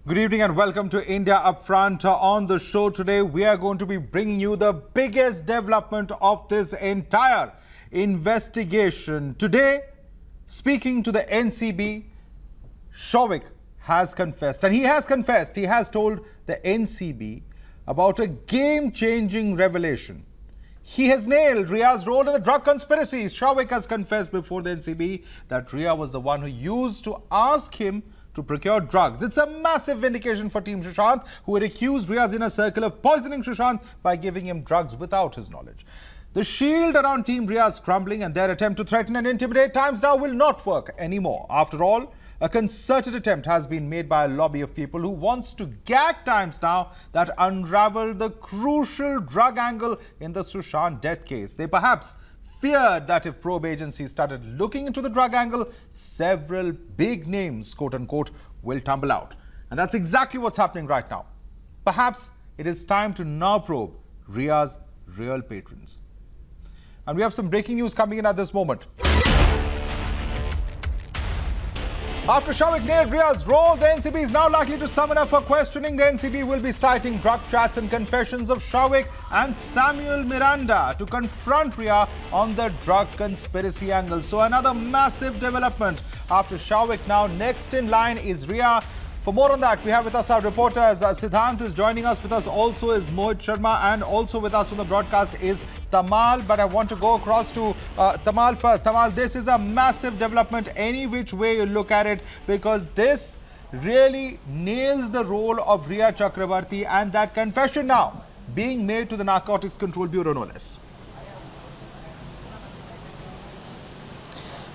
Good evening and welcome to India Upfront. On the show today, we are going to be bringing you the biggest development of this entire investigation. Today, speaking to the NCB, Souvik has confessed, and he has told the NCB about a game-changing revelation. He has nailed Ria's role in the drug conspiracy. Souvik has confessed before the NCB that Ria was the one who used to ask him to procure drugs. It's a massive vindication for Team Sushant, who had accused Ria's inner circle of poisoning Sushant by giving him drugs without his knowledge. The shield around Team Ria is crumbling, and their attempt to threaten and intimidate times now will not work anymore. After all, a concerted attempt has been made by a lobby of people who wants to gag Times Now that unravel the crucial drug angle in the Sushant death case. They perhaps feared that if probe agencies started looking into the drug angle, several big names, quote unquote, will tumble out. And that's exactly what's happening right now. Perhaps it is time to now probe Ria's real patrons. And we have some breaking news coming in at this moment. After Souvik nailed Ria's role, the NCB is now likely to summon her for questioning. The NCB will be citing drug chats and confessions of Souvik and Samuel Miranda to confront Ria on the drug conspiracy angle. So another massive development after Souvik. Now next in line is Ria. For more on that, we have with us our reporters. Siddhant is joining us. With us also is Mohit Sharma, and also with us on the broadcast is Tamal. But I want to go across to Tamal first. Tamal, this is a massive development any which way you look at it, because this really nails the role of Ria Chakrabarti and that confession now being made to the Narcotics Control Bureau, no less.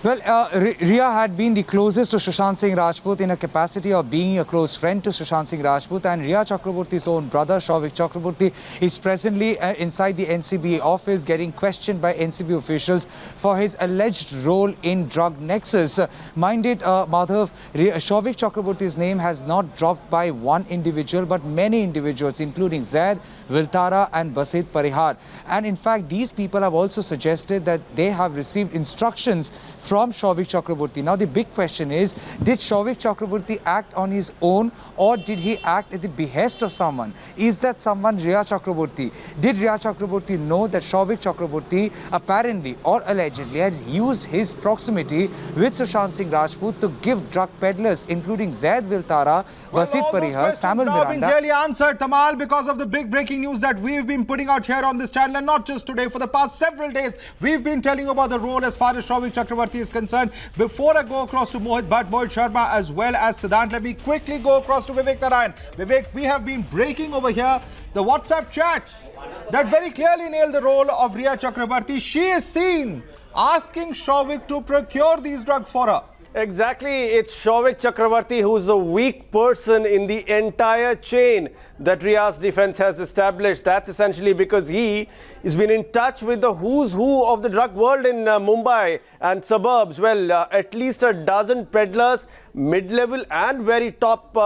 Well, Ria had been the closest to Sushant Singh Rajput in a capacity of being a close friend to Sushant Singh Rajput, and Ria Chakraborty's own brother, Souvik Chakraborty, is presently inside the NCB office getting questioned by NCB officials for his alleged role in drug nexus. Mind it, Madhav, Souvik Chakraborty's name has not dropped by one individual, but many individuals, including Zaid, Viltara and Basit Parihar. And in fact, these people have also suggested that they have received instructions from Souvik Chakraborty. Now the big question is, did Souvik Chakraborty act on his own, or did he act at the behest of someone? Is that someone Ria Chakraborty? Did Ria Chakraborty know that Souvik Chakraborty apparently or allegedly has used his proximity with Sushant Singh Rajput to give drug peddlers, including Zaid Viltara, Basit Parihar, Samuel Miranda? Now being clearly answered, Tamal, because of the big breaking news that we've been putting out here on this channel, and not just today, for the past several days, we've been telling you about the role as far as Souvik Chakraborty is concerned. Before I go across to Mohit Sharma as well as Siddhant, let me quickly go across to Vivek Narayan. Vivek, we have been breaking over here the WhatsApp chats that very clearly nail the role of Ria Chakraborty. She is seen asking Souvik to procure these drugs for her. Exactly, it's Souvik Chakraborty who's the weak person in the entire chain that Ria's defense has established. That's essentially because he has been in touch with the who's who of the drug world in Mumbai and suburbs. Well, at least a dozen peddlers, mid-level and very top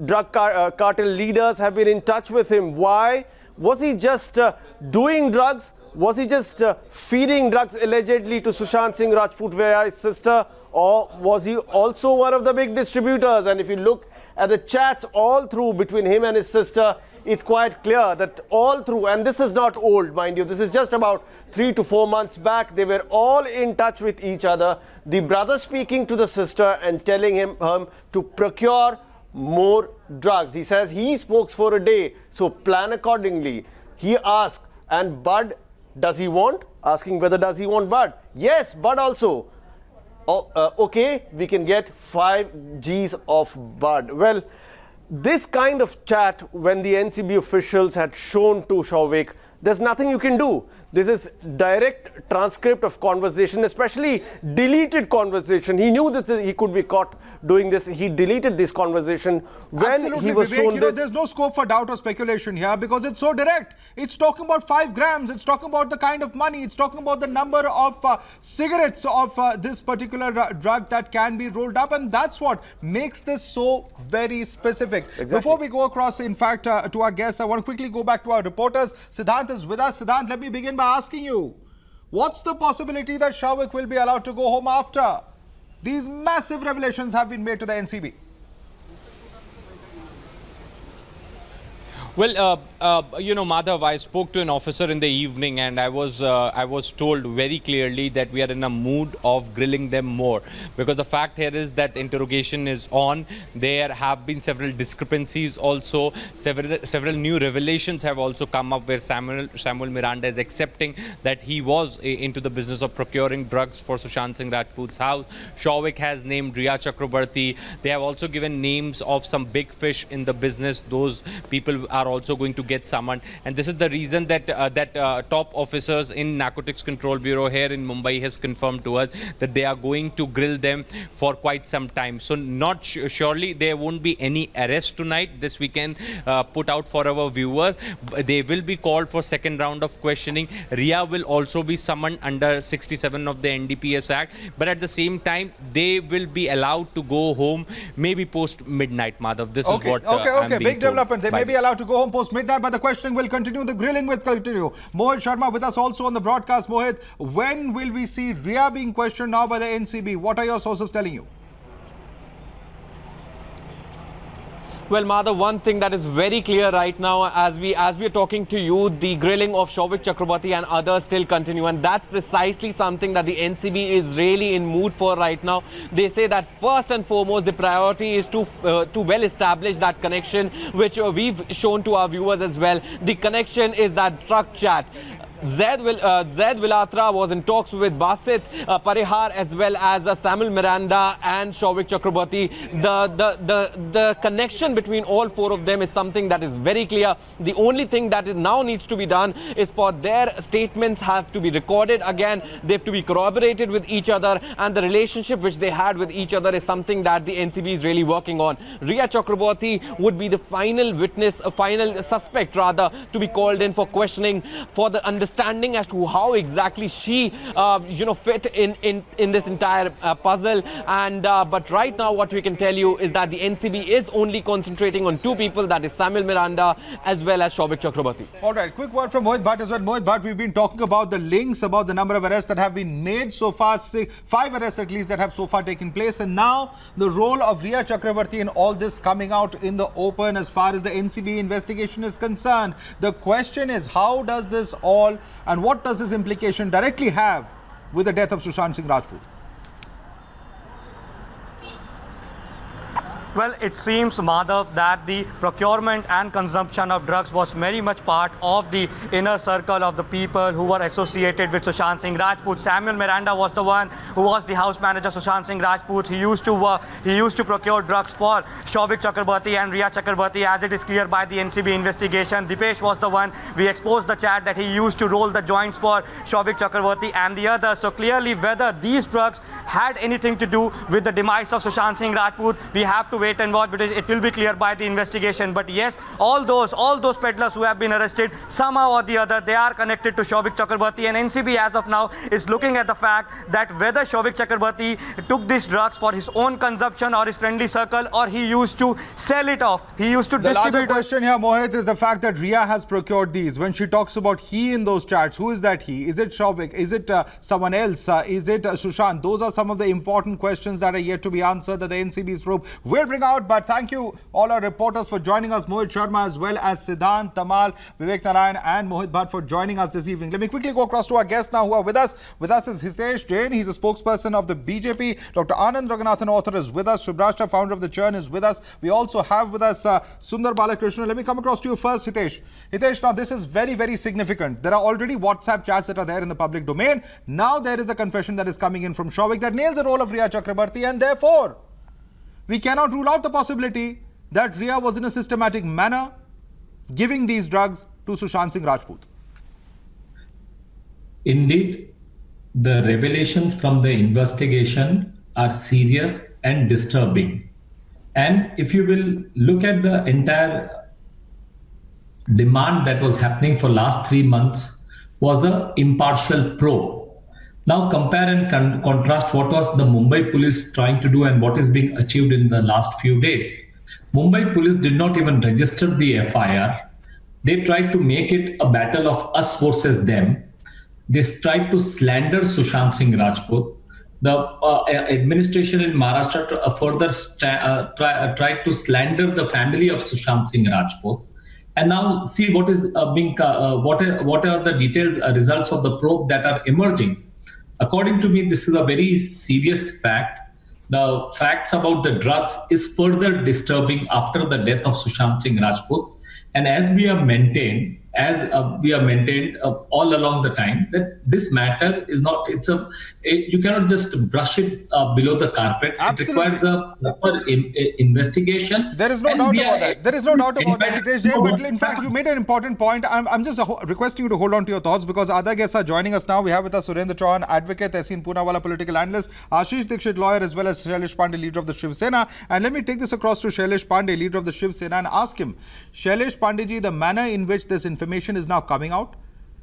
drug cartel leaders have been in touch with him. Why? Was he just doing drugs? Was he just feeding drugs allegedly to Sushant Singh Rajput via his sister? Or was he also one of the big distributors? And if you look at the chats all through between him and his sister, it's quite clear that all through, and this is not old, mind you, this is just about 3 to 4 months back, they were all in touch with each other. The brother speaking to the sister and telling him to procure more drugs. He says he smokes for a day, so plan accordingly. He asked, and Bud, does he want? Asking whether does he want Bud. Yes, Bud also. Okay, we can get 5 Gs of Bud. Well, this kind of chat, when the NCB officials had shown to Souvik, there's nothing you can do. This is direct transcript of conversation, especially deleted conversation. He knew that he could be caught doing this. He deleted this conversation when Absolutely, he was Vivek, shown this. There's no scope for doubt or speculation here because it's so direct. It's talking about 5 grams. It's talking about the kind of money. It's talking about the number of cigarettes of this particular drug that can be rolled up. And that's what makes this so very specific. Exactly. Before we go across, in fact, to our guests, I want to quickly go back to our reporters. Siddhant is with us. Siddhant, let me begin by asking you, what's the possibility that Souvik will be allowed to go home after these massive revelations have been made to the NCB? Well, Madhav, I spoke to an officer in the evening, and I was told very clearly that we are in a mood of grilling them more, because the fact here is that interrogation is on. There have been several discrepancies also. Several new revelations have also come up where Samuel Miranda is accepting that he was into the business of procuring drugs for Sushant Singh Rajput's house. Shouvik has named Riya Chakrabarti. They have also given names of some big fish in the business. Those people are also going to get summoned, and this is the reason that top officers in Narcotics Control Bureau here in Mumbai has confirmed to us that they are going to grill them for quite some time. So not surely there won't be any arrest tonight. This we can put out for our viewer. They will be called for second round of questioning. Riya will also be summoned under 67 of the NDPS Act, but at the same time they will be allowed to go home maybe post midnight. Madhav, this is what I'm being big told development. They may be allowed to go home post midnight, but the questioning will continue. The grilling will continue. Mohit Sharma with us also on the broadcast. Mohit, when will we see Riya being questioned now by the NCB? What are your sources telling you? Well, Madhav, one thing that is very clear right now as we are talking to you, the grilling of Shouvik Chakrabarti and others still continue, and that's precisely something that the NCB is really in mood for right now. They say that first and foremost the priority is to well establish that connection, which we've shown to our viewers as well. The connection is that truck chat. Zaid Vilatra was in talks with Basit Parihar as well as Samuel Miranda and Shouvik Chakrabarti. The connection between all four of them is something that is very clear. The only thing that now needs to be done is for their statements have to be recorded again. They have to be corroborated with each other, and the relationship which they had with each other is something that the NCB is really working on. Riya Chakrabarti would be the final witness, a final suspect rather, to be called in for questioning for the understanding as to how exactly she fit in this entire puzzle. And but right now what we can tell you is that the NCB is only concentrating on two people, that is Samuel Miranda as well as Shouvik Chakrabarti. All right, quick word from Mohit Bhatt as well. Mohit Bhatt, we've been talking about the links, about the number of arrests that have been made so far, 5 arrests at least that have so far taken place, and now the role of Riya Chakrabarti in all this coming out in the open as far as the NCB investigation is concerned. The question is, how does this all and what does this implication directly have with the death of Sushant Singh Rajput? Well, it seems, Madhav, that the procurement and consumption of drugs was very much part of the inner circle of the people who were associated with Sushant Singh Rajput. Samuel Miranda was the one who was the house manager of Sushant Singh Rajput. He used to procure drugs for Shouvik Chakrabarti and Riya Chakrabarti, as it is clear by the NCB investigation. Dipesh was the one, we exposed the chat that he used to roll the joints for Shouvik Chakrabarti and the others. So clearly, whether these drugs had anything to do with the demise of Sushant Singh Rajput, we have to wait and watch, but it will be clear by the investigation. But yes, all those peddlers who have been arrested, somehow or the other, they are connected to Shouvik Chakrabarti, and NCB as of now is looking at the fact that whether Shouvik Chakrabarti took these drugs for his own consumption or his friendly circle, or he used to sell it off, he used to distribute. The larger question here, Mohit, is the fact that Riya has procured these. When she talks about he in those chats, who is that he? Is it Shouvik? Is it someone else? Is it Sushant? Those are some of the important questions that are yet to be answered that the NCB's probe will bring out. But thank you all our reporters for joining us, Mohit Sharma as well as Siddhant, Tamal, Vivek Narayan and Mohit Bhatt for joining us this evening. Let me quickly go across to our guests now who are with us. With us is Hitesh Jain. He's a spokesperson of the BJP. Dr. Anand Raghunathan, author, is with us. Subhrashta, founder of The Churn, is with us. We also have with us Sundar Balakrishnan. Let me come across to you first, Hitesh. Hitesh, now this is very, very significant. There are already WhatsApp chats that are there in the public domain. Now there is a confession that is coming in from Shouvik that nails the role of Riya Chakrabarti, and therefore we cannot rule out the possibility that Riya was in a systematic manner giving these drugs to Sushant Singh Rajput. Indeed, the revelations from the investigation are serious and disturbing. And if you will look at the entire demand that was happening for last 3 months was an impartial probe. Now compare and contrast what was the Mumbai police trying to do and what is being achieved in the last few days. Mumbai police did not even register the FIR. They tried to make it a battle of us versus them. They tried to slander Sushant Singh Rajput. The administration in Maharashtra further tried to slander the family of Sushant Singh Rajput. And now see what is what are the details results of the probe that are emerging. According to me, this is a very serious fact. The facts about the drugs is further disturbing after the death of Sushant Singh Rajput. And as we have maintained, all along the time, that this matter is not, you cannot just brush it below the carpet. Absolutely. It requires a proper investigation. There is no And doubt we are- about that. There is no doubt In about that, fact- Hitesh Jain. But in fact, you made an important point. I'm just requesting you to hold on to your thoughts because other guests are joining us now. We have with us Surendra Chauhan, advocate, Tehseen Poonawalla, political analyst, Ashish Dikshit, lawyer, as well as Shailesh Pandey, leader of the Shiv Sena. And let me take this across to Shailesh Pandey, leader of the Shiv Sena, and ask him, Shailesh Pandey ji, the manner in which this information is now coming out,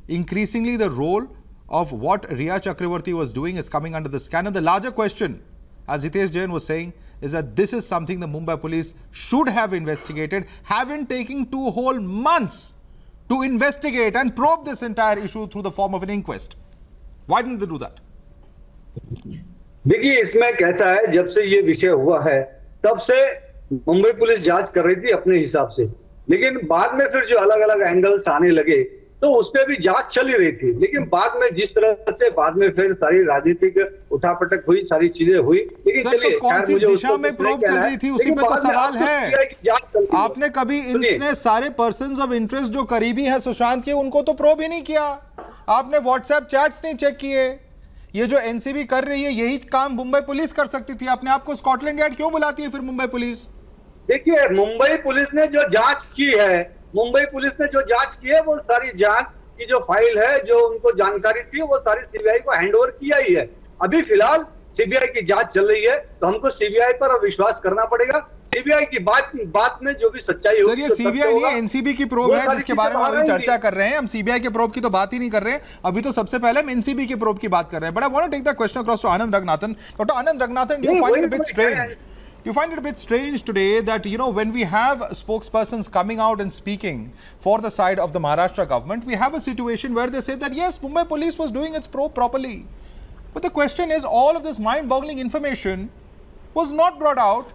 increasingly the role of what Riya Chakraborty was doing is coming under the scanner. The larger question, as Hitesh Jain was saying, is that this is something the Mumbai police should have investigated, haven't taken 2 whole months to investigate and probe this entire issue through the form of an inquest. Why didn't they do that? देखिए, इसमें कैसा है, जब से ये विषय हुआ है तब से मुंबई पुलिस जांच कर रही थी अपने हिसाब से, लेकिन बाद में फिर जो अलग अलग एंगल्स आने लगे तो उस पर भी जांच चल ही रही थी। लेकिन बाद में जिस तरह से बाद में फिर सारी राजनीतिक उठापटक हुई, सारी चीजें हुई, लेकिन सर, चलिए तो कौन सी दिशा में प्रोब चल रही थी, उसी पे तो सवाल है। आपने कभी इतने सारे पर्संस ऑफ इंटरेस्ट जो करीबी हैं सुशांत के, उनको तो प्रोब ही नहीं किया। आपने व्हाट्सएप चैट्स नहीं चेक किए। ये जो एनसीबी कर रही है, यही काम मुंबई पुलिस कर सकती थी। अपने आप को स्कॉटलैंड यार्ड क्यों बुलाती है फिर मुंबई पुलिस? देखिए, मुंबई पुलिस ने जो जांच की है, वो सारी जांच की जो फाइल है, जो उनको जानकारी थी, वो सारी सीबीआई को हैंडओवर किया ही है। अभी फिलहाल सीबीआई की जांच चल रही है, तो हमको सीबीआई पर विश्वास करना पड़ेगा। सीबीआई की बात में जो भी सच्चाई होगी, सर, ये सीबीआई नहीं है, एनसीबी की प्रोब है जिसके बारे में अभी चर्चा कर रहे हैं। हम सीबीआई के प्रोब की तो बात ही नहीं कर रहे हैं, अभी तो सबसे पहले हम एनसीबी के प्रोब की बात कर रहे हैं। But I want to take the question across to Anand Ranganathan. Dr. Anand Ranganathan, do you find it a bit strange? You find it a bit strange today that, you know, when we have spokespersons coming out and speaking for the side of the Maharashtra government, we have a situation where they say that yes, Mumbai police was doing its probe properly. But the question is, all of this mind-boggling information was not brought out,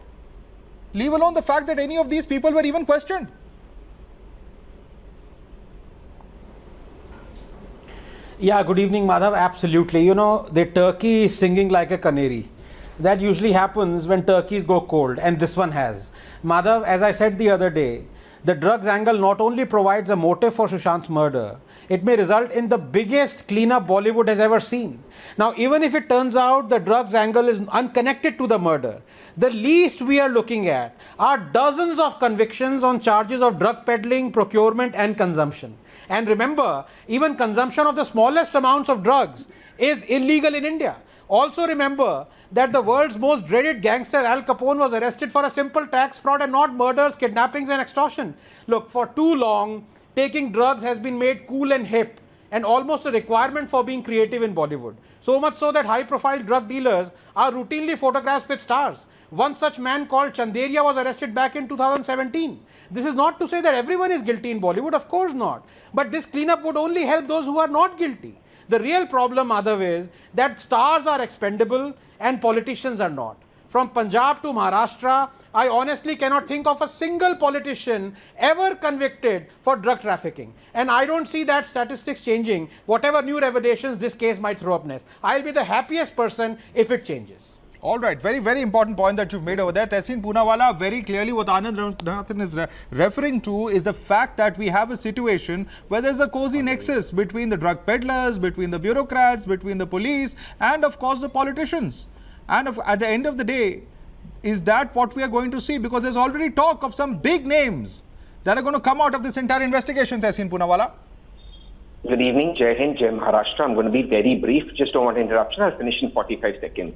leave alone the fact that any of these people were even questioned. Yeah, good evening, Madhav. Absolutely. You know, the turkey is singing like a canary. That usually happens when turkeys go cold, and this one has. Madhav, as I said the other day, the drugs angle not only provides a motive for Sushant's murder, it may result in the biggest cleanup Bollywood has ever seen. Now, even if it turns out the drugs angle is unconnected to the murder, the least we are looking at are dozens of convictions on charges of drug peddling, procurement and consumption. And remember, even consumption of the smallest amounts of drugs is illegal in India. Also remember that the world's most dreaded gangster Al Capone was arrested for a simple tax fraud and not murders, kidnappings and extortion. Look, for too long, taking drugs has been made cool and hip and almost a requirement for being creative in Bollywood. So much so that high-profile drug dealers are routinely photographed with stars. One such man called Chanderia was arrested back in 2017. This is not to say that everyone is guilty in Bollywood, of course not. But this cleanup would only help those who are not guilty. The real problem, Madhav, is that stars are expendable and politicians are not. From Punjab to Maharashtra, I honestly cannot think of a single politician ever convicted for drug trafficking. And I don't see that statistics changing, whatever new revelations this case might throw up next. I'll be the happiest person if it changes. All right, very, very important point that you've made over there. Tehseen Poonawalla, very clearly what Anand Ranganathan is referring to is the fact that we have a situation where there's a cozy nexus between the drug peddlers, between the bureaucrats, between the police, and of course the politicians. And at the end of the day, is that what we are going to see? Because there's already talk of some big names that are going to come out of this entire investigation, Tehseen Poonawalla. Good evening, Jai Hind, Jai Maharashtra. I'm going to be very brief. Just don't want interruption. I'll finish in 45 seconds.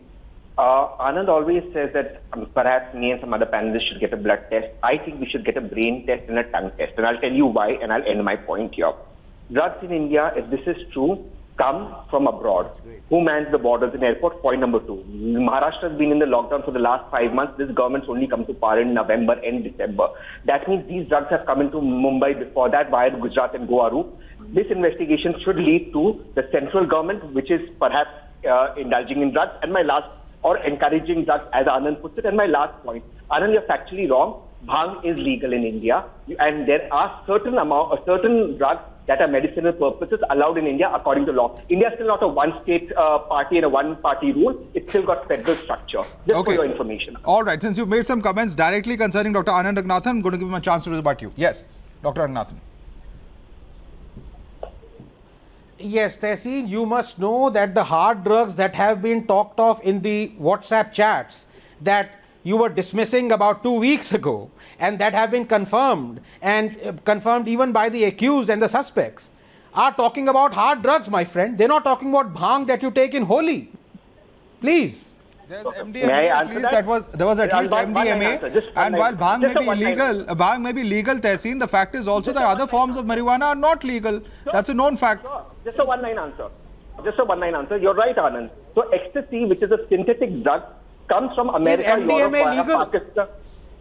Anand always says that perhaps me and some other panelists should get a blood test. I think we should get a brain test and a tongue test. And I'll tell you why, and I'll end my point here. Drugs in India, if this is true, come from abroad. Who mans the borders in airport? Point number 2. Maharashtra has been in the lockdown for the last 5 months. This government's only come to power in November and December. That means these drugs have come into Mumbai before that via Gujarat and Goa route. This investigation should lead to the central government, which is perhaps indulging in drugs. And my last, or encouraging drugs, as Anand puts it. And my last point, Anand, you're factually wrong. bhang is legal in India, and there are certain drugs that are medicinal purposes allowed in India according to law. India is still not a one-state party and a one-party rule. It's still got federal structure. Just for your information. All right. Since you've made some comments directly concerning Dr. Anand Raghunathan, I'm going to give him a chance to rebut you. Yes, Dr. Raghunathan. Yes, Tehseen, you must know that the hard drugs that have been talked of in the WhatsApp chats that you were dismissing about 2 weeks ago, and that have been confirmed, and confirmed even by the accused and the suspects, are talking about hard drugs, my friend. They're not talking about bhang that you take in Holi. Please. There's MDMA, at least there was at least MDMA, and while bhang may be legal, Tehseen, the fact is also that other forms of marijuana are not legal. That's a known fact. Just a one-line answer. You're right, Anand. So ecstasy, which is a synthetic drug, comes from America, Is MDMA Europe, legal? Pakistan.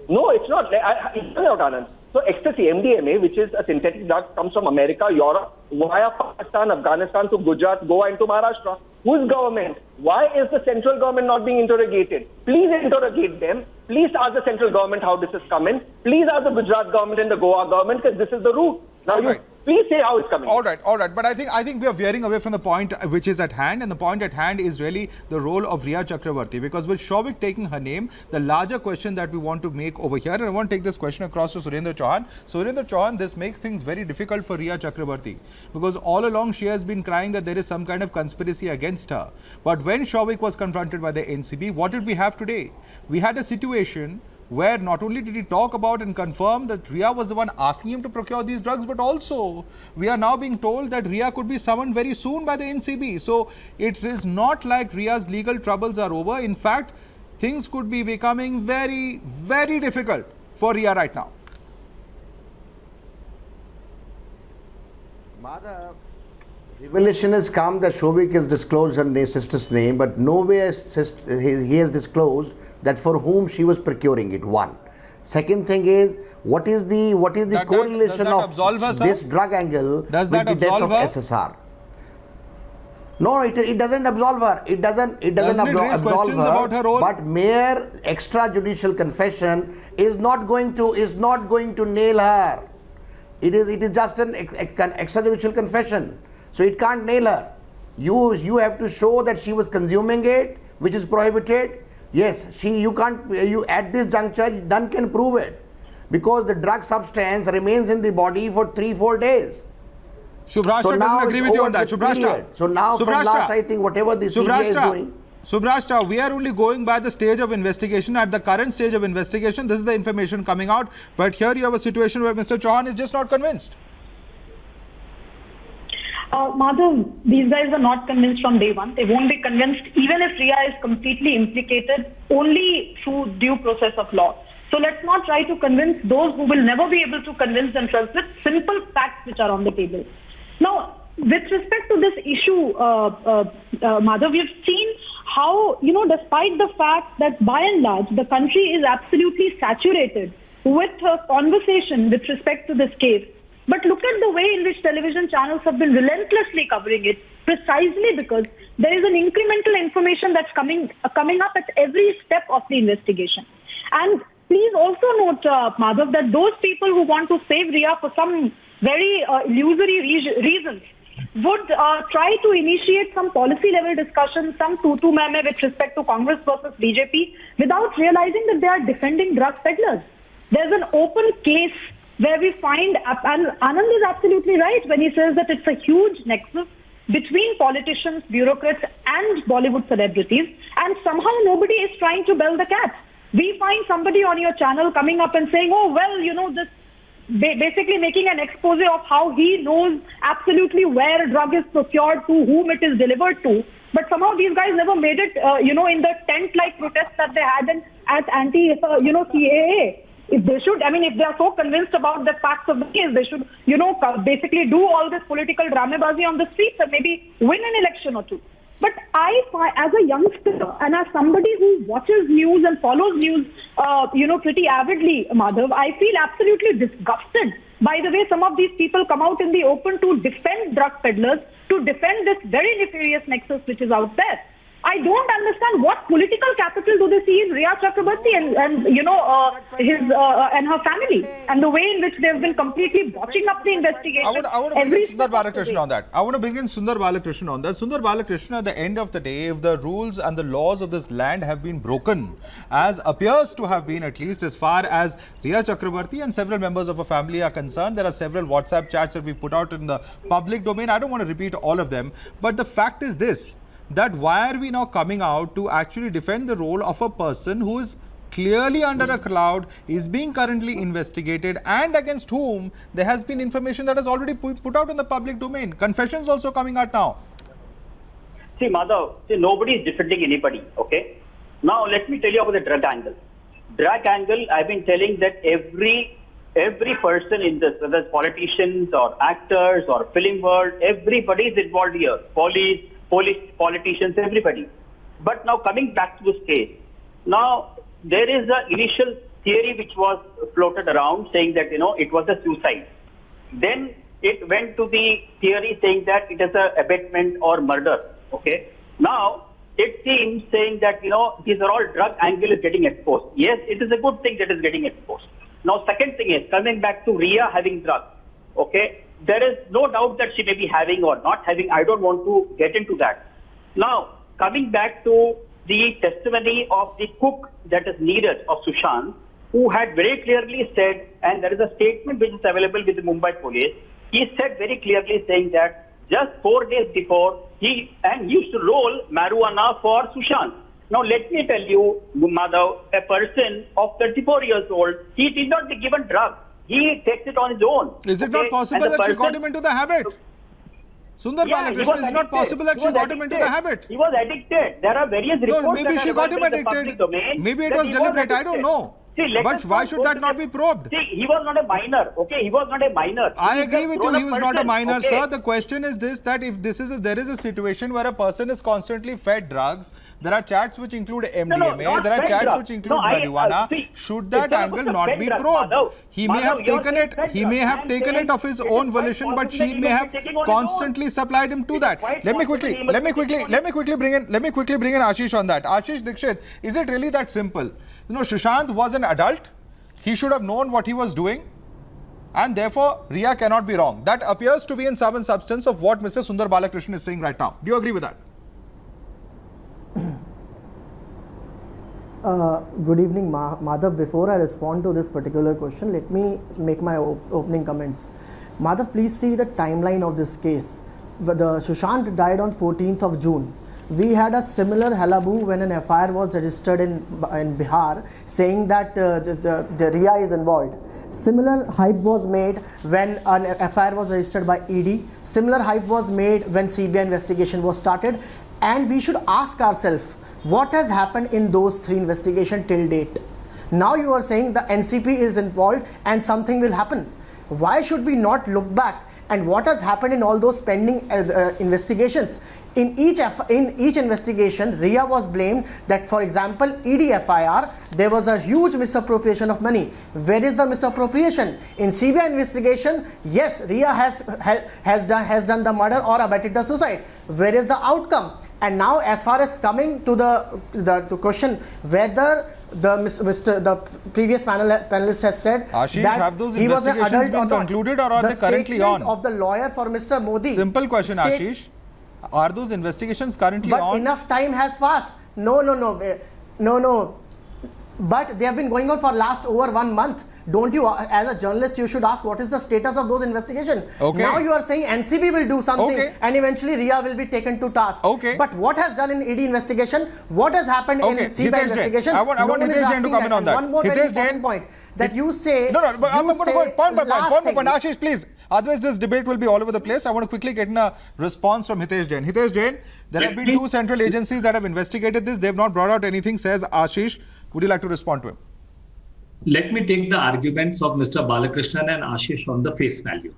No, it's not. It's not, Anand. So ecstasy, MDMA, which is a synthetic drug, comes from America, Europe, via Pakistan, Afghanistan to Gujarat, Goa, and to Maharashtra. Whose government? Why is the central government not being interrogated? Please interrogate them. Please ask the central government how this is coming. Please ask the Gujarat government and the Goa government, because this is the route. Now, please say how it's coming. All right. But I think we are veering away from the point which is at hand, and the point at hand is really the role of Rhea Chakraborty, because with Souvik taking her name, the larger question that we want to make over here, and I want to take this question across to Surendra Chauhan. Surendra Chauhan, this makes things very difficult for Rhea Chakraborty, because all along she has been crying that there is some kind of conspiracy against her. But when Souvik was confronted by the NCB, what did we have today? We had a situation where not only did he talk about and confirm that Rhea was the one asking him to procure these drugs, but also we are now being told that Rhea could be summoned very soon by the NCB. So it is not like Rhea's legal troubles are over. In fact, things could be becoming very, very difficult for Rhea right now. Madhav, revelation has come that Souvik has disclosed her sister's name, but nowhere he has disclosed that for whom she was procuring it. One. Second thing is, what is the correlation of this drug angle with the death of SSR? No, it doesn't absolve her. It doesn't absolve her. About her role? But mere extrajudicial confession is not going to nail her. It is just an extrajudicial confession, so it can't nail her. You have to show that she was consuming it, which is prohibited. Yes, you at this juncture, none can prove it, because the drug substance remains in the body for 3-4 days. Subhrashtra doesn't agree with you on that. Subhrashtra. So now from last, I think whatever the CBI is doing. Subhrashtra, we are only going by the stage of investigation. At the current stage of investigation, this is the information coming out. But here you have a situation where Mr. Chauhan is just not convinced. Madhav, these guys are not convinced from day one. They won't be convinced even if Rhea is completely implicated, only through due process of law. So let's not try to convince those who will never be able to convince themselves with simple facts which are on the table. Now, with respect to this issue, Madhav, we've seen how, despite the fact that by and large the country is absolutely saturated with conversation with respect to this case, but look at the way in which television channels have been relentlessly covering it, precisely because there is an incremental information that's coming up at every step of the investigation. And please also note, Madhav, that those people who want to save Rhea for some very illusory reasons would try to initiate some policy level discussion, some tutu meme with respect to Congress versus BJP, without realizing that they are defending drug peddlers. There's an open case where we find, and Anand is absolutely right when he says that it's a huge nexus between politicians, bureaucrats and Bollywood celebrities, and somehow nobody is trying to bell the cat. We find somebody on your channel coming up and saying, oh, well, this basically making an expose of how he knows absolutely where drug is procured, to whom it is delivered to. But somehow these guys never made it, in the tent-like protests that they had at CAA. If they should, if they are so convinced about the facts of the case, they should, basically do all this political dramabazi on the streets and maybe win an election or two. But as a youngster and as somebody who watches news and follows news, pretty avidly, Madhav, I feel absolutely disgusted by the way some of these people come out in the open to defend drug peddlers, to defend this very nefarious nexus which is out there. I don't understand what political capital do they see in Riya Chakraborty and his and her family, and the way in which they have been completely botching up the investigation. I want to bring in Sundar Balakrishnan on that. I want to bring in Sundar Balakrishnan on that. Sundar Balakrishnan, at the end of the day, if the rules and the laws of this land have been broken, as appears to have been, at least as far as Riya Chakraborty and several members of her family are concerned, there are several WhatsApp chats that we put out in the public domain. I don't want to repeat all of them, but the fact is this, that why are we now coming out to actually defend the role of a person who is clearly under a cloud, is being currently investigated, and against whom there has been information that has already put out in the public domain. Confessions also coming out now. See, Madhav, nobody is defending anybody, okay? Now, let me tell you about the drug angle. Drug angle, I've been telling that every person in this, whether it's politicians or actors or film world, everybody is involved here. Police, politicians, everybody. But now coming back to this case, now there is an initial theory which was floated around saying that, it was a suicide. Then it went to the theory saying that it is a abetment or murder, okay? Now, it seems saying that, these are all drug angle is getting exposed. Yes, it is a good thing that is getting exposed. Now, second thing is, coming back to Riya having drugs, okay? There is no doubt that she may be having or not having. I don't want to get into that. Now, coming back to the testimony of the cook that is needed of Sushant, who had very clearly said, and there is a statement which is available with the Mumbai police, he said very clearly saying that just 4 days before, he used to roll marijuana for Sushant. Now, let me tell you, Madhav, a person of 34 years old, he did not be given drugs. He takes it on his own. Is it not possible that she got him into the habit? Sundar Balakrishnan, is it not possible that she got him into the habit? He was addicted. There are various reports. No, maybe she got him addicted. Maybe it was deliberate. I don't know. See, but why should that not be probed? See, he was not a minor. Okay, he was not a minor. I agree with you. He was not a minor, okay, sir. The question is this: that if there is a situation where a person is constantly fed drugs, there are chats which include MDMA, there are chats which include marijuana. Should that angle not be probed? He may have taken it. He may have taken it of his own volition, but she may have constantly supplied him to that. Let me quickly bring in Ashish on that. Ashish Dikshit, is it really that simple? Sushant was an adult. He should have known what he was doing, and therefore Riya cannot be wrong. That appears to be in sum and substance of what Mr. Sundar Balakrishnan is saying right now. Do you agree with that? Good evening, Madhav. Before I respond to this particular question, let me make my opening comments. Madhav, please see the timeline of this case. The Sushant died on 14th of June. We had a similar hullabaloo when an FIR was registered in Bihar saying that the Riya is involved. Similar hype was made when an FIR was registered by ED. Similar hype was made when CBI investigation was started. And we should ask ourselves, what has happened in those 3 investigations till date? Now you are saying the NCP is involved and something will happen. Why should we not look back and what has happened in all those pending investigations? In each investigation, Riya was blamed that, for example, ED FIR, there was a huge misappropriation of money. Where is the misappropriation? In CBI investigation, yes, Riya has done the murder or abetted the suicide. Where is the outcome? And now, as far as coming to the question whether the previous panelist has said Ashish, that have those he was an investigations adult been concluded or are they currently on? Of the lawyer for Mr. Modi. Simple question, Ashish. Are those investigations currently on? But enough time has passed. No. But they have been going on for last over 1 month. Don't you, as a journalist, you should ask what is the status of those investigations. Okay. Now you are saying NCB will do something and eventually Riya will be taken to task. Okay. But what has done in ED investigation? What has happened in CBI investigation? I want Hitesh Jain to comment on that. One more very important point that you say. No, but I'm going to go point by point. Ashish, please. Otherwise, this debate will be all over the place. I want to quickly get in a response from Hitesh Jain. Hitesh Jain, there have been 2 central agencies that have investigated this. They have not brought out anything, says Ashish. Would you like to respond to him? Let me take the arguments of Mr. Balakrishnan and Ashish on the face value.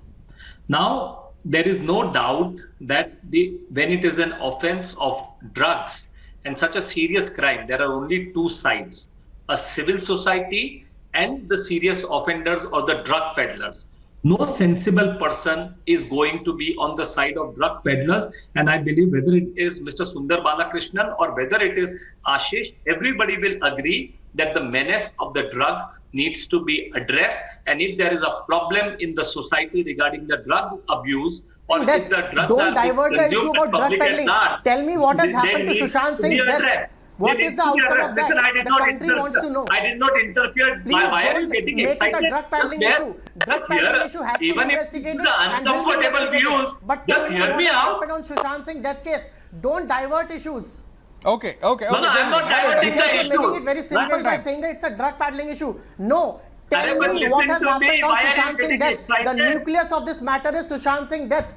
Now, there is no doubt that when it is an offense of drugs and such a serious crime, there are only 2 sides, a civil society and the serious offenders or the drug peddlers. No sensible person is going to be on the side of drug peddlers. And I believe whether it is Mr. Sundar Balakrishnan or whether it is Ashish, everybody will agree that the menace of the drug needs to be addressed. And if there is a problem in the society regarding the drug abuse, or if the drugs don't divert the issue about drug peddling. Tell me what has happened to Sushant Singh's death. What is the outcome of that? Listen, The country wants to know. I did not interfere. Please Why are don't you getting make excited? it a drug peddling issue. Drug peddling issue has to be Even if investigated. it's the and will be uncomfortable investigated. views, But just tell me hear what me has out. happened on Sushant Singh death case. Don't divert issues. Okay. No, I'm not diverting the You're issue. making it very simple Rapid by time. saying that it's a drug peddling issue. No. Tell but me what has listen to me. happened on Why are you Sushant Singh getting death. The excited? nucleus of this matter is Sushant Singh death.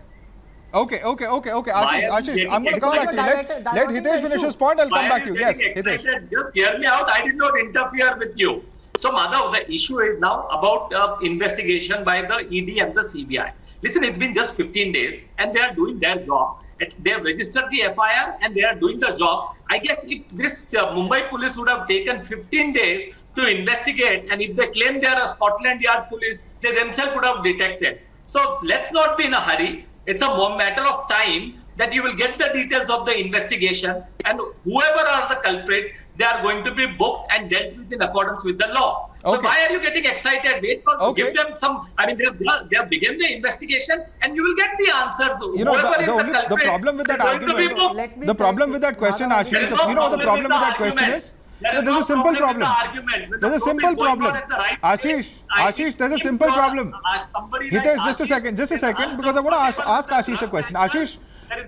Okay. Why Ashish, are you getting I'm going to come back to you. Let diverting Hitesh the finish issue. his point. I'll Why come are back to you. Yes, getting Hitesh. excited? Just hear me out. I did not interfere with you. So, Madhav, the issue is now about investigation by the ED and the CBI. Listen, it's been just 15 days and they are doing their job. They have registered the FIR and they are doing the job. I guess if this Mumbai police would have taken 15 days to investigate, and if they claim they are a Scotland Yard police, they themselves would have detected. So let's not be in a hurry. It's a matter of time that you will get the details of the investigation, and whoever are the culprit, they are going to be booked and dealt with in accordance with the law. So Okay. why are you getting excited? Wait for Okay. give them some. I mean, they have begun the investigation, and you will get the answers. You know, Whoever is the culprit problem with that is going to be argument, booked. Let me the tell problem you, with that question, Madhav, Ashish, There is no you know what the problem with that argument. question is? There is There's no a simple problem with problem. the argument. When There's a the probe simple is going problem. on at the right place, Ashish, I Ashish, there's a think simple so, problem. somebody Hitesh, like just a Ashish second, is because I want to ask Ashish a question. Ashish,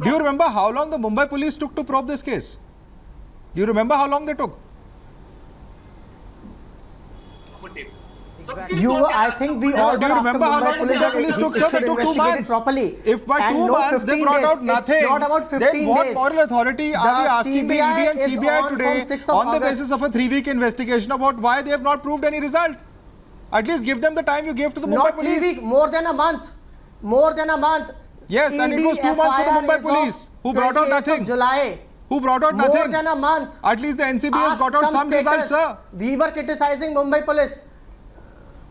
do you remember how long the Mumbai police took to probe this case? Do you remember how long they took? I think we all Do you got remember how after long Mumbai the police took? Sir, should they took 2 investigate it months. properly. If by And 2 no months they 15 brought days. out nothing, It's not about 15 then what days. moral authority are we The asking the ED and CBI is CBI on today from 6th of on the August. basis of a 3-week investigation about why they have not proved any result? At least give them the time you gave to the Mumbai Not 3 police. weeks, more than a month. More than a month. Yes, and it was 2 months for the FIR Mumbai is police, of who brought out 28th of nothing. July. Who brought out More nothing. than a month. At least the NCB has Ask got out some results, status. sir. We were criticizing Mumbai police.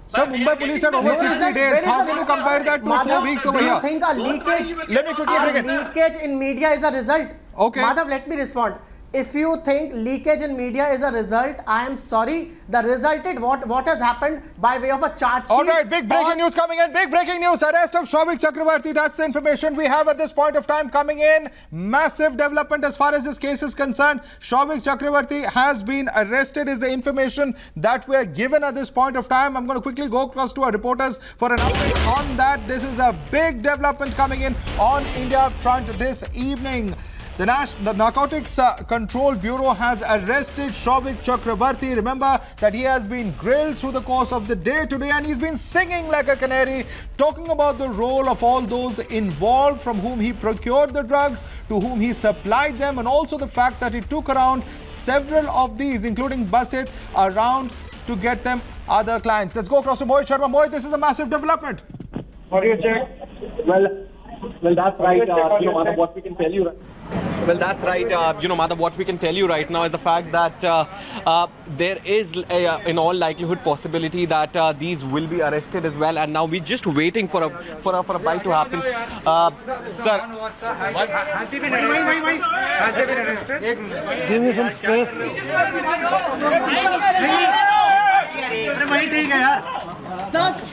Sir, Mumbai police had over 60 days. How can you compare that to 4 Madhav, weeks over do you here? think a leakage, Let me quickly bring it. leakage in media is a result? Okay. Madhav, let me respond. If you think leakage in media is a result, I am sorry. The result is what has happened by way of a charge sheet. All right, big breaking on- news coming in. Big breaking news. Arrest of Shouvik Chakrabarti. That's the information we have at this point of time coming in. Massive development as far as this case is concerned. Shouvik Chakrabarti has been arrested is the information that we are given at this point of time. I'm going to quickly go across to our reporters for an update on that. This is a big development coming in on India front this evening. The Narcotics Control Bureau has arrested Shouvik Chakrabarti. Remember that he has been grilled through the course of the day today and he's been singing like a canary, talking about the role of all those involved, from whom he procured the drugs, to whom he supplied them, and also the fact that he took around several of these, including Basit, around to get them other clients. Let's go across to Mohit Sharma. Mohit, this is a massive development. How do you check? Well, that's right. Madhav, what we can tell you. Well, that's right. Madhav, what we can tell you right now is the fact that there is, in all likelihood, possibility that these will be arrested as well. And now we're just waiting for a bite to happen. Sir, Has he been arrested? Has they been arrested? Give me some space. वही ठीक है यार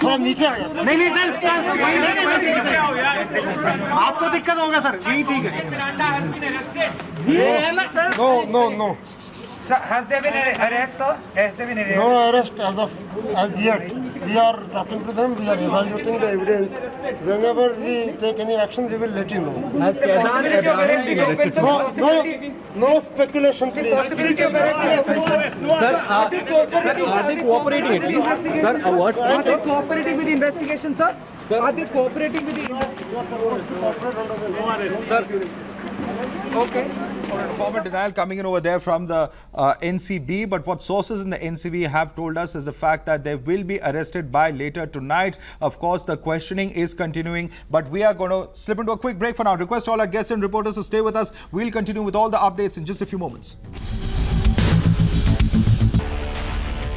थोड़ा नीचे आ जाओ। नहीं sir आपको दिक्कत होगा सर यही ठीक है No. Sir, has there been an arrest, sir? Has there been an arrest? No arrest as yet. We are talking to them. We are evaluating the evidence. Whenever we take any action, we will let you know. Possibility of arrest is open, sir. No speculation, please. Possibility of arrest is open. Sir, are they cooperating at least? Sir, what? Are they cooperating with the investigation, sir? Are they cooperating with the Sir. Okay. Former denial coming in over there from the NCB, but what sources in the NCB have told us is the fact that they will be arrested by later tonight. Of course, the questioning is continuing, but we are going to slip into a quick break for now. Request all our guests and reporters to stay with us. We'll continue with all the updates in just a few moments.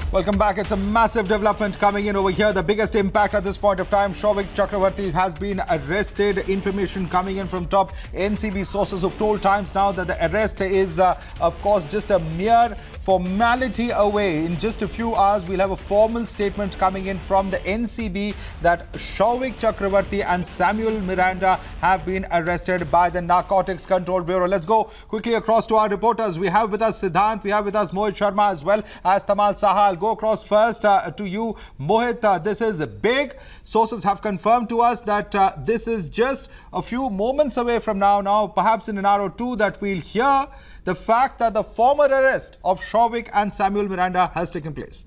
Welcome back. It's a massive development coming in over here. The biggest impact at this point of time. Souvik Chakrabarti has been arrested. Information coming in from top NCB sources who've told Times Now that the arrest is, of course, just a mere formality away. In just a few hours, we'll have a formal statement coming in from the NCB that Souvik Chakrabarti and Samuel Miranda have been arrested by the Narcotics Control Bureau. Let's go quickly across to our reporters. We have with us Siddhant, we have with us Mohit Sharma as well as Tamal Sahal. Go across first to you, Mohit. This is big. Sources have confirmed to us that this is just a few moments away from now, perhaps in an hour or two, that we'll hear the fact that the former arrest of Souvik and Samuel Miranda has taken place.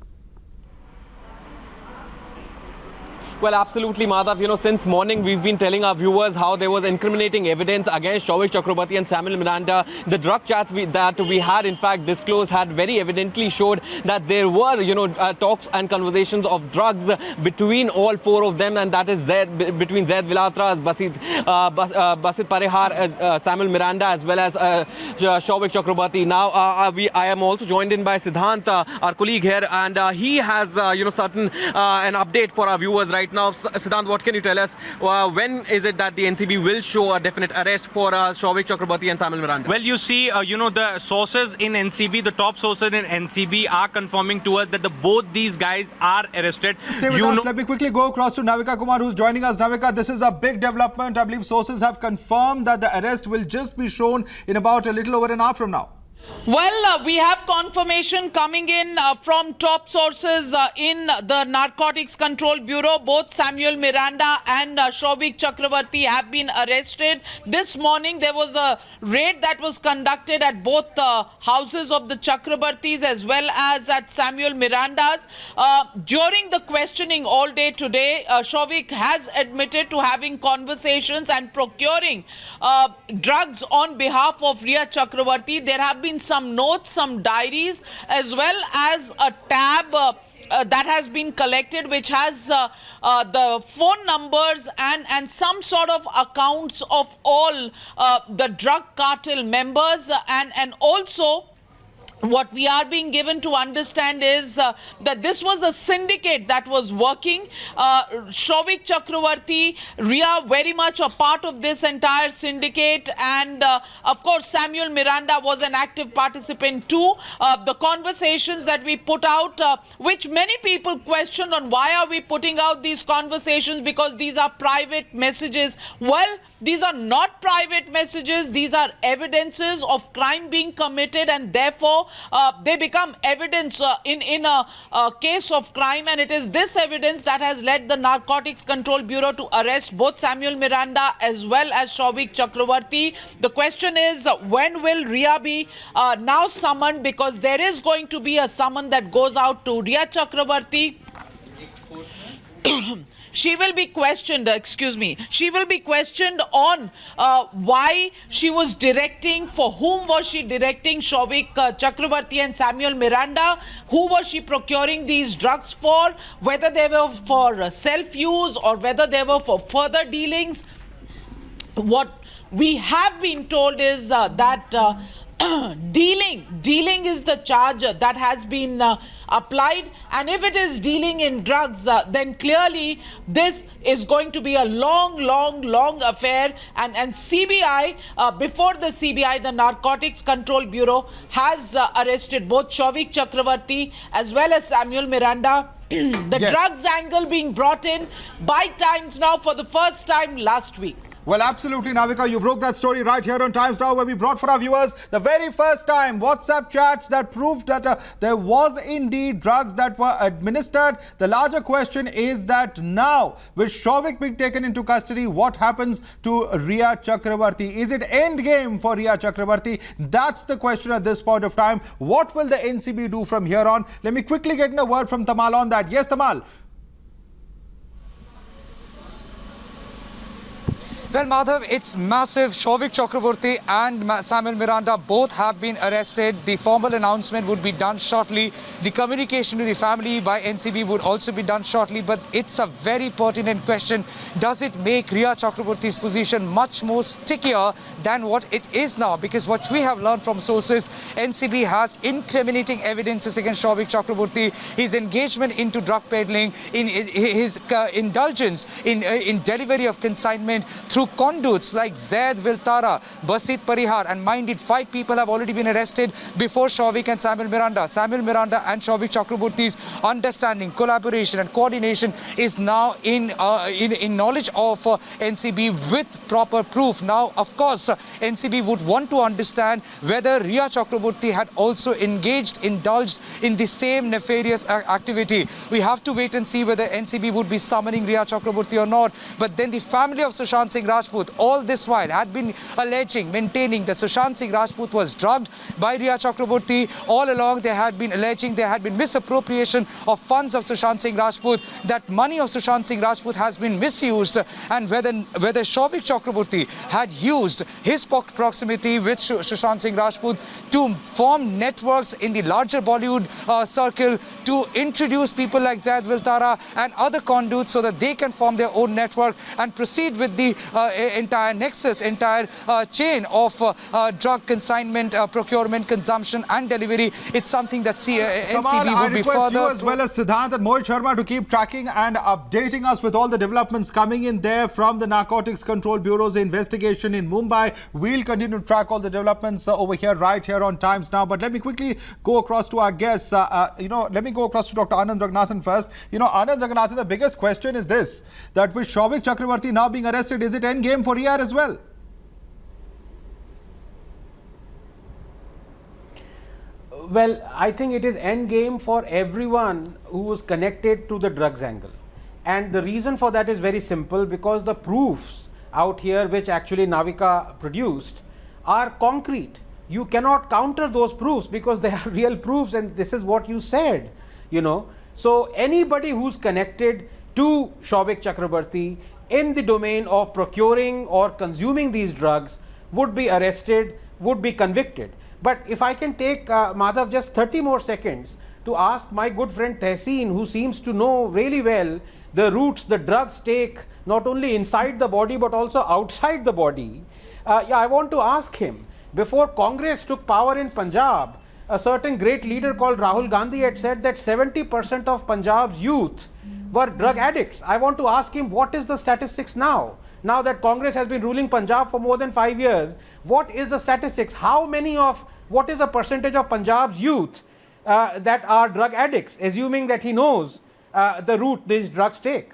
Well, absolutely, Madhav. You know, since morning, we've been telling our viewers how there was incriminating evidence against Souvik Chakrabarti and Samuel Miranda. The drug chats that we had, in fact, disclosed had very evidently showed that there were, talks and conversations of drugs between all four of them, and that is between Zaid Vilatras, Basit Parehar, Samuel Miranda, as well as Souvik Chakrabarti. Now, I am also joined in by Siddhant, our colleague here, and he has, certain an update for our viewers right now. Siddhant, what can you tell us? When is it that the NCB will show a definite arrest for Souvik Chakrabarti and Samuel Miranda? Well, you see, the sources in NCB, the top sources in NCB are confirming to us that both these guys are arrested. Stay with us. Let me quickly go across to Navika Kumar, who's joining us. Navika, this is a big development. I believe sources have confirmed that the arrest will just be shown in about a little over an hour from now. Well, we have confirmation coming in from top sources in the Narcotics Control Bureau. Both Samuel Miranda and Souvik Chakrabarti have been arrested. This morning, there was a raid that was conducted at both houses of the Chakrabartis as well as at Samuel Miranda's. During the questioning all day today, Souvik has admitted to having conversations and procuring drugs on behalf of Riya Chakrabarti. There have been some notes, some diaries, as well as a tab that has been collected, which has the phone numbers and some sort of accounts of all the drug cartel members, and also what we are being given to understand is that this was a syndicate that was working. Souvik Chakrabarti, Riya very much a part of this entire syndicate, and of course Samuel Miranda was an active participant too. The conversations that we put out, which many people questioned on why are we putting out these conversations, because these are private messages. Well, these are not private messages. These are evidences of crime being committed, and therefore they become evidence in a case of crime, and it is this evidence that has led the Narcotics Control Bureau to arrest both Samuel Miranda as well as Souvik Chakrabarti. The question is, when will Riya be now summoned, because there is going to be a summon that goes out to Riya Chakrabarti. She will be questioned, she will be questioned on why she was directing, for whom was she directing Souvik Chakrabarti and Samuel Miranda, who was she procuring these drugs for, whether they were for self-use or whether they were for further dealings. What we have been told is that dealing is the charge that has been applied, and if it is dealing in drugs, then clearly this is going to be a long affair, and CBI, before the CBI, the Narcotics Control Bureau has arrested both Souvik Chakrabarti as well as Samuel Miranda. The drugs angle being brought in by Times Now for the first time last week. Well, absolutely, Navika. You broke that story right here on Times Now, where we brought for our viewers the very first time WhatsApp chats that proved that there was indeed drugs that were administered. The larger question is that now, with Souvik being taken into custody, what happens to Riya Chakrabarti? Is it end game for Riya Chakrabarti? That's the question at this point of time. What will the NCB do from here on? Let me quickly get in a word from Tamal on that. Yes, Tamal. Well, Madhav, it's massive. Shouvik Chakraborty and Samuel Miranda both have been arrested. The formal announcement would be done shortly. The communication to the family by NCB would also be done shortly. But it's a very pertinent question. Does it make Rhea Chakraborty's position much more stickier than what it is now? Because what we have learned from sources, NCB has incriminating evidences against Shouvik Chakraborty, his engagement into drug peddling, in his indulgence in delivery of consignment through conduits like Zaid Viltara, Basit Parihar, and mind it, 5 people have already been arrested before Shouvik and Samuel Miranda. Samuel Miranda and Shouvik Chakraborty's understanding, collaboration and coordination is now in knowledge of NCB with proper proof. Now, of course, NCB would want to understand whether Rhea Chakraborty had also indulged in the same nefarious activity. We have to wait and see whether NCB would be summoning Rhea Chakraborty or not. But then the family of Sushant Singh Rajput all this while had been maintaining that Sushant Singh Rajput was drugged by Rhea Chakraborty. All along they had been alleging there had been misappropriation of funds of Sushant Singh Rajput, that money of Sushant Singh Rajput has been misused, and whether Shouvik Chakraborty had used his proximity with Sushant Singh Rajput to form networks in the larger Bollywood circle to introduce people like Zaid Viltara and other conduits so that they can form their own network and proceed with the entire nexus, entire chain of drug consignment, procurement, consumption and delivery. It's something that NCB would be further... you as well as Siddhant and Mohit Sharma to keep tracking and updating us with all the developments coming in there from the Narcotics Control Bureau's investigation in Mumbai. We'll continue to track all the developments over here, right here on Times Now. But let me quickly go across to our guests. Let me go across to Dr. Anand Raghunathan first. Anand Raghunathan, the biggest question is this, that with Shouvik Chakraborty now being arrested, is it end game for Rhea as well? Well, I think it is end game for everyone who was connected to the drugs angle. And the reason for that is very simple, because the proofs out here which actually Navika produced are concrete. You cannot counter those proofs because they are real proofs, and this is what you said, So anybody who's connected to Shouvik Chakraborty in the domain of procuring or consuming these drugs would be arrested, would be convicted. But if I can take, Madhav, just 30 more seconds to ask my good friend Tehseen, who seems to know really well the routes the drugs take not only inside the body but also outside the body. I want to ask him, before Congress took power in Punjab, a certain great leader called Rahul Gandhi had said that 70% of Punjab's youth were drug addicts. I want to ask him, what is the statistics now? Now that Congress has been ruling Punjab for more than 5 years, what is the statistics? What is the percentage of Punjab's youth that are drug addicts, assuming that he knows the route these drugs take?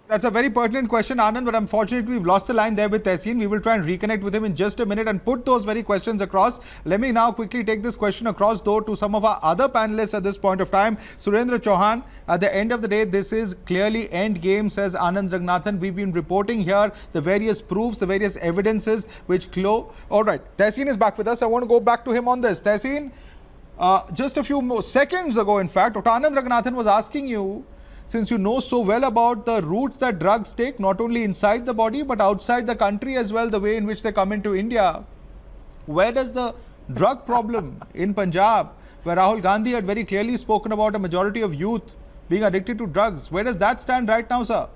That's a very pertinent question, Anand, but unfortunately we've lost the line there with Tehseen. We will try and reconnect with him in just a minute and put those very questions across. Let me now quickly take this question across, though, to some of our other panelists at this point of time. Surendra Chauhan, at the end of the day, this is clearly end game, says Anand Raghunathan. We've been reporting here the various proofs, the various evidences which glow. All right, Tehseen is back with us. I want to go back to him on this. Tehseen, just a few more seconds ago, in fact, Dr. Anand Raghunathan was asking you, since you know so well about the routes that drugs take, not only inside the body but outside the country as well, the way in which they come into India, where does the drug problem in Punjab, where Rahul Gandhi had very clearly spoken about a majority of youth being addicted to drugs, where does that stand right now, sir?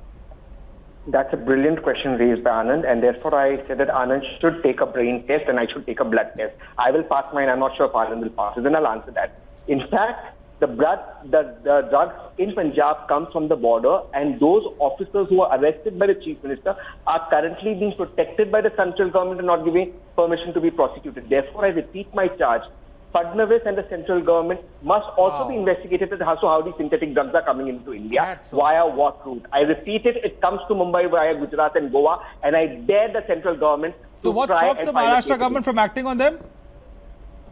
That's a brilliant question raised by Anand, and therefore I said that Anand should take a brain test and I should take a blood test. I will pass mine. I'm not sure if Anand will pass it, then I'll answer that. In fact, the drugs in Punjab come from the border, and those officers who are arrested by the Chief Minister are currently being protected by the central government and not giving permission to be prosecuted. Therefore, I repeat my charge. Fadnavis and the central government must also be investigated as to how these synthetic drugs are coming into India, via what route. I repeat it, it comes to Mumbai via Gujarat and Goa, and I dare the central government to what stops the Maharashtra government from acting on them?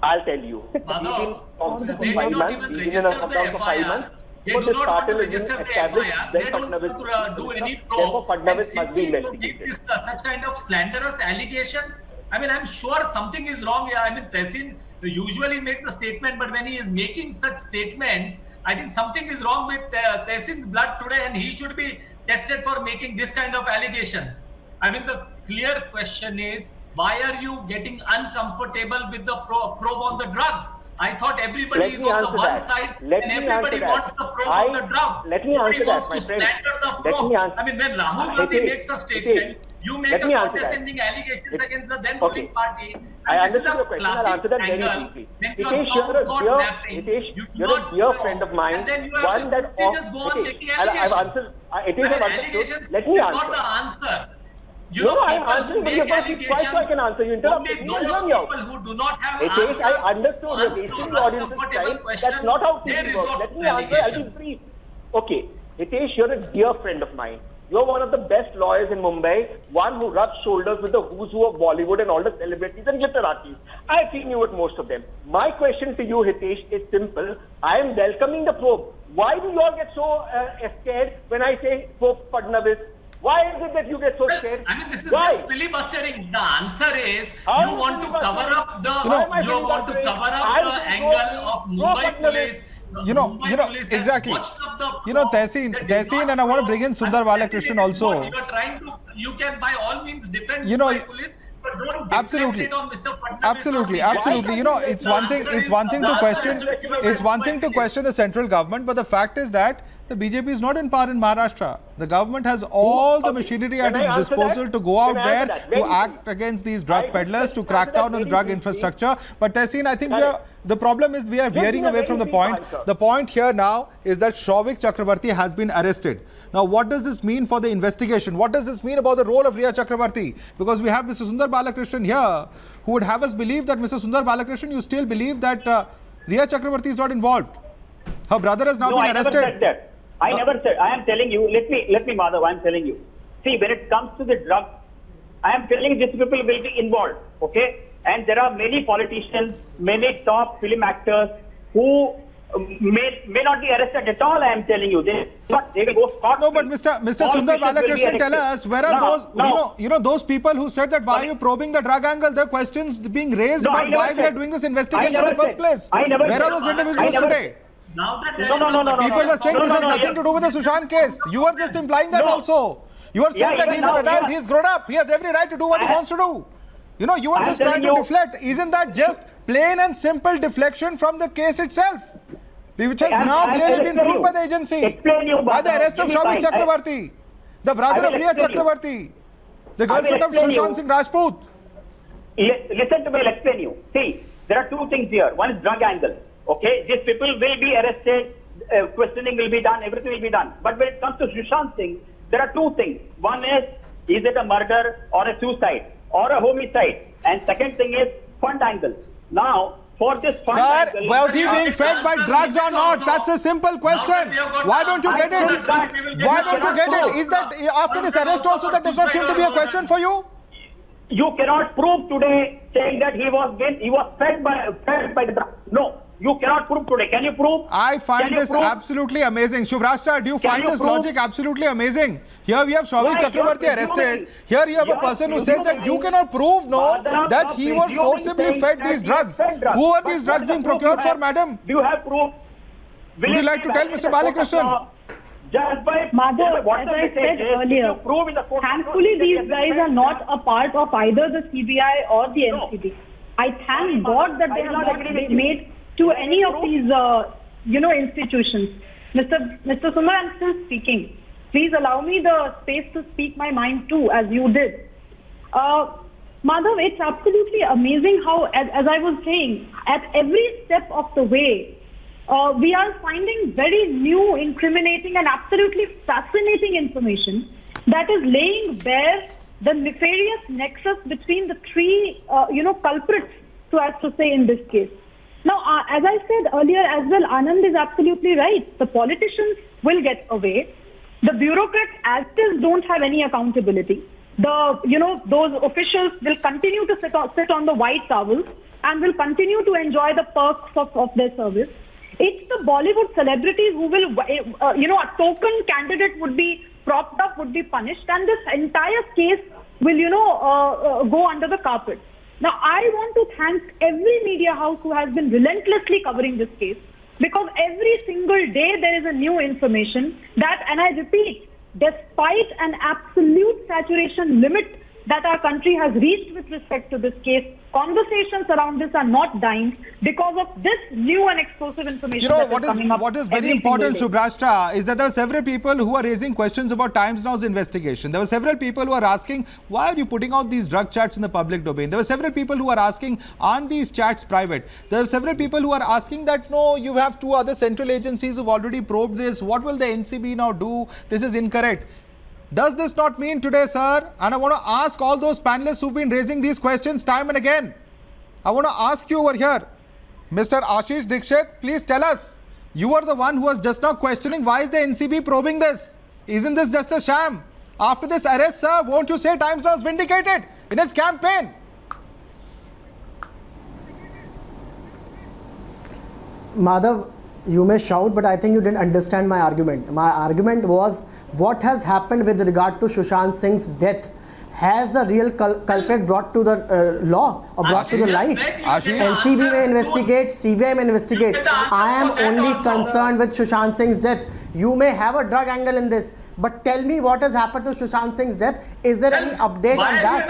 I'll tell you. They do not even register the FIR. They do not want to register the FIR. They don't want to do any probe. And simply to make this such kind of slanderous allegations, I mean, I'm sure something is wrong here. I mean, Tehseen usually makes the statement, but when he is making such statements, I think something is wrong with Tehseen's blood today, and he should be tested for making this kind of allegations. I mean, the clear question is, why are you getting uncomfortable with the probe on the drugs? I thought everybody is on the one side and everybody wants the probe on the drug. Let me answer wants that, my to friend. slander the probe. I mean, when Rahul Gandhi makes a statement, you make a condescending allegations against the then ruling party. I understand your question. I'll answer that very briefly. Hitesh, you're a dear friend of mine. One that I've answered. I've understood. Let me answer. Got the answer. You no, know, I'm answering, but you're going to keep quiet so I can answer. You interrupted me. Those people who do not have answers, I understood. You're wasting the audience's time. That's not how things work. Let me answer. I'll be brief. Okay. Hitesh, you're a dear friend of mine. You're one of the best lawyers in Mumbai, one who rubs shoulders with the who's who of Bollywood and all the celebrities and literacies. I've seen you with most of them. My question to you, Hitesh, is simple. I am welcoming the probe. Why do you all get so scared when I say Pope Fadnavis? Why is it that you get so scared? I mean, this is just filibustering. The answer is you want to cover up the angle of Mumbai police. Exactly. Tehseen, and I want to bring in Sundar Balakrishnan also. You are trying to, you can by all means defend Mumbai police. Absolutely. You know, it's one thing to question the central government, but the fact is that the BJP is not in power in Maharashtra. The government has all the machinery at its disposal to go out there to act against these drug peddlers, to crack down on the drug infrastructure. But Tehseen, I think the problem is we are veering away from the point. The point here now is that Souvik Chakrabarti has been arrested. Now, what does this mean for the investigation? What does this mean about the role of Riya Chakrabarti? Because we have Mr. Sundar Balakrishnan here, who would have us believe that, Mr. Sundar Balakrishnan, you still believe that Riya Chakrabarti is not involved. Her brother has now been arrested. I never said that. I never said. I am telling you. Let me, Madhav. I am telling you. See, when it comes to the drug, I am telling these people will be involved. Okay, and there are many politicians, many top film actors who may not be arrested at all. I am telling you, they will go scot-free. No, but Mr. Sundar Balakrishnan, tell us, where are those? You know those people who said that why are you probing the drug angle? The questions being raised about why we are doing this investigation in the first place. Where are those individuals today? No. People were saying this has nothing to do with the Sushant case. You were just implying that also. You were saying that he's an adult, he's grown up, he has every right to do what he wants to do. You know, you were just trying to deflect. Isn't that just plain and simple deflection from the case itself? Which has now clearly been proved by the agency. By the arrest of Souvik Chakrabarti, the brother of Riya Chakrabarti, the girlfriend of Sushant Singh Rajput. Listen to me, I'll explain you. See, there are two things here. One is drug angle. Okay, these people will be arrested, questioning will be done, everything will be done. But when it comes to Sushant Singh, there are two things. One is it a murder or a suicide or a homicide? And second thing is fund angle. Now, for this fund angle... was he being fed by drugs or not? That's a simple question. Why don't you get it? Why don't you get it? Is that after this arrest also that does not seem to be a question for you? You cannot prove today saying that he was fed by the drugs. No. You cannot prove today. Can you prove? I find this absolutely amazing. Shubhrashtra, do you find this logic absolutely amazing? Here we have Souvik Chakrabarti arrested. Here you have a person who says that you cannot prove, that he was forcibly fed these drugs. Who are these drugs being procured for, madam? Do you have proof? Would you like to tell Mr. Balakrishnan? Madhav, as I said earlier, thankfully these guys are not a part of either the CBI or the NCB. I thank God that they have not made to any of these, institutions. Mr. Sundar, I'm still speaking. Please allow me the space to speak my mind too, as you did. Madhav, it's absolutely amazing how, as I was saying, at every step of the way, we are finding very new, incriminating and absolutely fascinating information that is laying bare the nefarious nexus between the three, culprits, so as to say, in this case. Now, as I said earlier as well, Anand is absolutely right. The politicians will get away. The bureaucrats as still don't have any accountability. Those officials will continue to sit on the white towels and will continue to enjoy the perks of their service. It's the Bollywood celebrities who will, a token candidate would be propped up, would be punished, and this entire case will, go under the carpet. Now, I want to thank every media house who has been relentlessly covering this case, because every single day there is a new information that, and I repeat, despite an absolute saturation limit that our country has reached with respect to this case, conversations around this are not dying because of this new and explosive information You know, that is coming up. what is very every single important, day. Subhrashtra, is that there are several people who are raising questions about Times Now's investigation. There were several people who are asking, why are you putting out these drug chats in the public domain? There were several people who are asking, aren't these chats private? There are several people who are asking that, no, you have two other central agencies who've already probed this. What will the NCB now do? This is incorrect. Does this not mean today, sir? And I want to ask all those panelists who've been raising these questions time and again. I want to ask you over here, Mr. Ashish Dikshit, please tell us. You are the one who was just now questioning why is the NCB probing this? Isn't this just a sham? After this arrest, sir, won't you say Times Now is vindicated in its campaign? Madhav, you may shout, but I think you didn't understand my argument. My argument was what has happened with regard to Sushant Singh's death. Has the real culprit brought to the law or brought to the light? NCB may investigate, CBI may investigate. I am only concerned with Sushant Singh's death. You may have a drug angle in this, but tell me what has happened to Sushant Singh's death. Is there any update on that?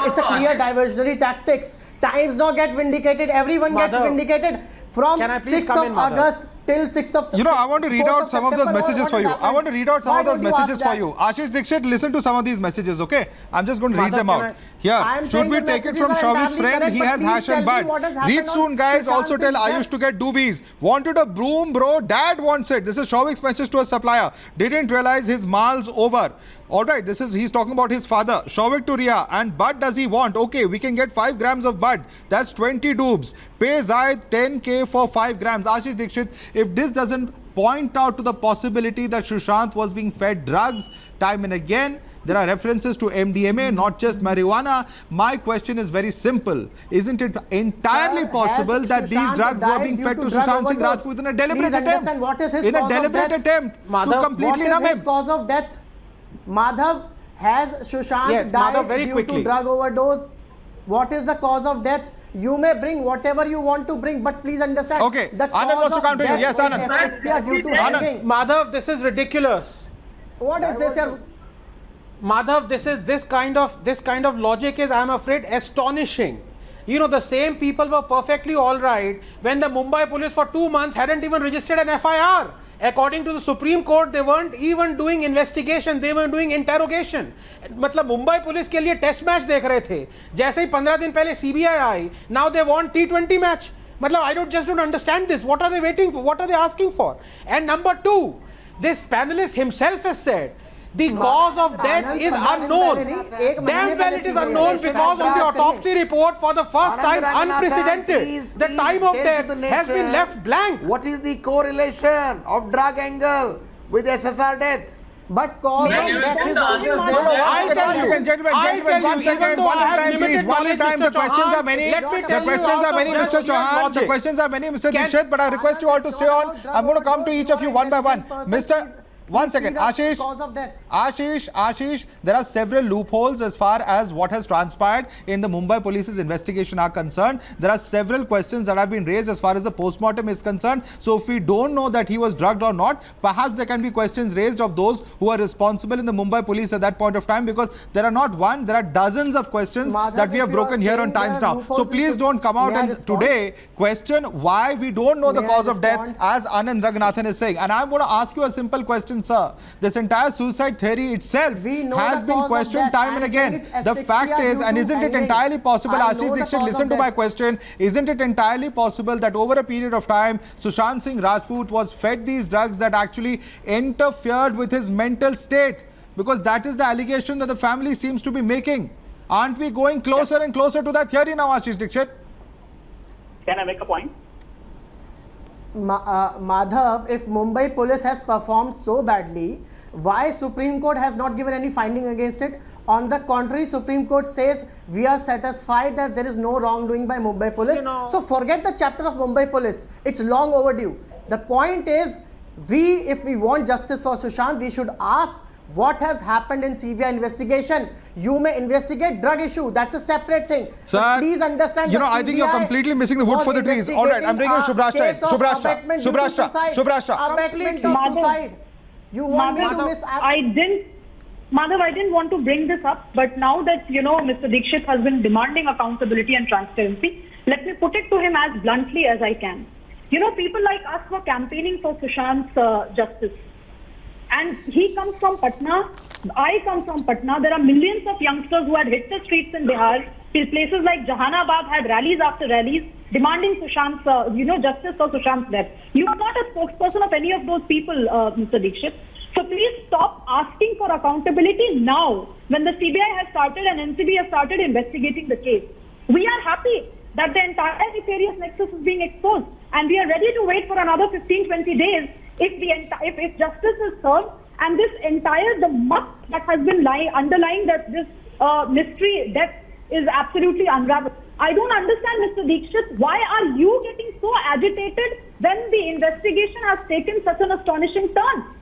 It's a clear diversionary tactics. Times Now get vindicated, everyone gets vindicated. From 6th of August till 6th of September. You know, I want to read out some of those messages for you. I want to read out some of those messages for you. Ashish Dikshit, listen to some of these messages, okay? I'm just going to read them out. Here, should we take it from Shauvik's friend? He has hash and bud. Read soon, guys. Also tell Ayush to get doobies. Wanted a broom, bro. Dad wants it. This is Shauvik's message to a supplier. Didn't realize his mal's over. All right, he's talking about his father. Shauvik to Ria. And bud does he want? Okay, we can get 5 grams of bud. That's 20 doobs. Pay Zaid 10k for 5 grams. Ashish Dikshit, if this doesn't point out to the possibility that Sushant was being fed drugs time and again, there are references to MDMA, not just marijuana. My question is very simple. Isn't it entirely possible that these drugs were being fed to Sushant Singh Rajput in a deliberate attempt? What is his in a cause deliberate of death? attempt to completely numb What is his him? cause of death? Madhav, has Sushant died Madhav, very due quickly. to drug overdose? What is the cause of death? You may bring whatever you want to bring, but please understand. Okay, the Anand wants to cause come to of you. death Yes, was Anand. asphyxia due to hanging. Madhav, this is ridiculous. What is this? Madhav, this kind of logic is, I'm afraid, astonishing. You know, the same people were perfectly all right when the Mumbai police for 2 months hadn't even registered an FIR. According to the Supreme Court, they weren't even doing investigation, they were doing interrogation. मतलब Mumbai police के लिए test match देख रहे थे, जैसे ही 15 दिन पहले CBI I, now they want T20 match. मतलब I don't understand this. What are they waiting for? What are they asking for? And number 2, this panelist himself has said the cause of death is unknown. Damn well it is unknown because on the autopsy report for the first time unprecedented, the time of death has been left blank. What is the correlation of drug angle with SSR death? But cause of death is always there. One second, gentlemen, one second, one at a time, please. One at a time. The questions are many. The questions are many, Mr. Chauhan. The questions are many, Mr. Dikshit. But I request you all to stay on. I'm going to come to each of you one by one. One second, Ashish, there are several loopholes as far as what has transpired in the Mumbai Police's investigation are concerned. There are several questions that have been raised as far as the post-mortem is concerned. So if we don't know that he was drugged or not, perhaps there can be questions raised of those who are responsible in the Mumbai Police at that point of time, because there are not one, there are dozens of questions that we have broken here on Times Now. So please don't come out and today question why we don't know the cause of death, as Anand Raghunathan is saying. And I'm going to ask you a simple question, sir. This entire suicide theory itself has been questioned time and again. The fact is, and isn't it entirely possible, Ashish Dikshit, listen to my question, isn't it entirely possible that over a period of time, Sushant Singh Rajput was fed these drugs that actually interfered with his mental state? Because that is the allegation that the family seems to be making. Aren't we going closer and closer to that theory now, Ashish Dikshit? Can I make a point? Madhav, if Mumbai police has performed so badly, why Supreme Court has not given any finding against it? On the contrary, Supreme Court says we are satisfied that there is no wrongdoing by Mumbai police. So forget the chapter of Mumbai police. It's long overdue. The point is, if we want justice for Sushant, we should ask what has happened in CBI investigation. You may investigate drug issue. That's a separate thing. Sir, but please understand. You know, I think you're completely missing the wood for the trees. All right, I'm bringing Subhrashtra in. Subhrashtra. You want me to Madhav, I didn't want to bring this up, but now that, Mr. Dikshit has been demanding accountability and transparency, let me put it to him as bluntly as I can. People like us were campaigning for Sushant's justice. And he comes from Patna, I come from Patna. There are millions of youngsters who had hit the streets in Bihar. Places like Jahanabad had rallies after rallies demanding Sushant's, justice for Sushant's death. You are not a spokesperson of any of those people, Mr. Dikshit. So please stop asking for accountability now when the CBI has started and NCB has started investigating the case. We are happy that the entire nefarious nexus is being exposed, and we are ready to wait for another 15-20 days if justice is served and the muck that has been underlying that this mystery death is absolutely unraveled. I don't understand, Mr. Dikshit, why are you getting so agitated when the investigation has taken such an astonishing turn?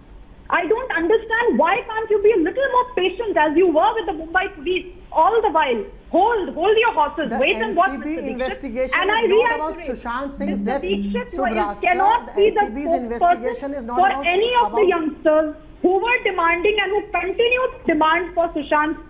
I don't understand, why can't you be a little more patient as you were with the Mumbai police all the while? Hold your horses, wait and watch, Mr. Dikshit. Investigation And is I not about Sushant Singh's death. Dikshit cannot be the NCB's investigation is not for about any of the youngsters who were demanding and who continue to demand for Sushant's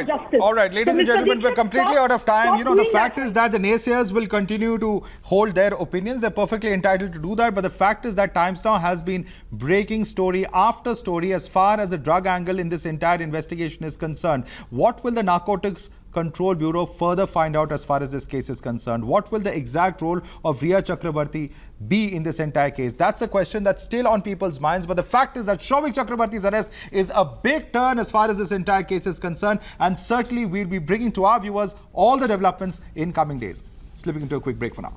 justice. All right, ladies and gentlemen, we're completely out of time. The fact is that the naysayers will continue to hold their opinions. They're perfectly entitled to do that. But the fact is that Times Now has been breaking story after story as far as the drug angle in this entire investigation is concerned. What will the Narcotics Control Bureau further find out as far as this case is concerned? What will the exact role of Riya Chakrabarti be in this entire case? That's a question that's still on people's minds. But the fact is that Souvik Chakrabarti's arrest is a big turn as far as this entire case is concerned. And certainly we'll be bringing to our viewers all the developments in coming days. Slipping into a quick break for now.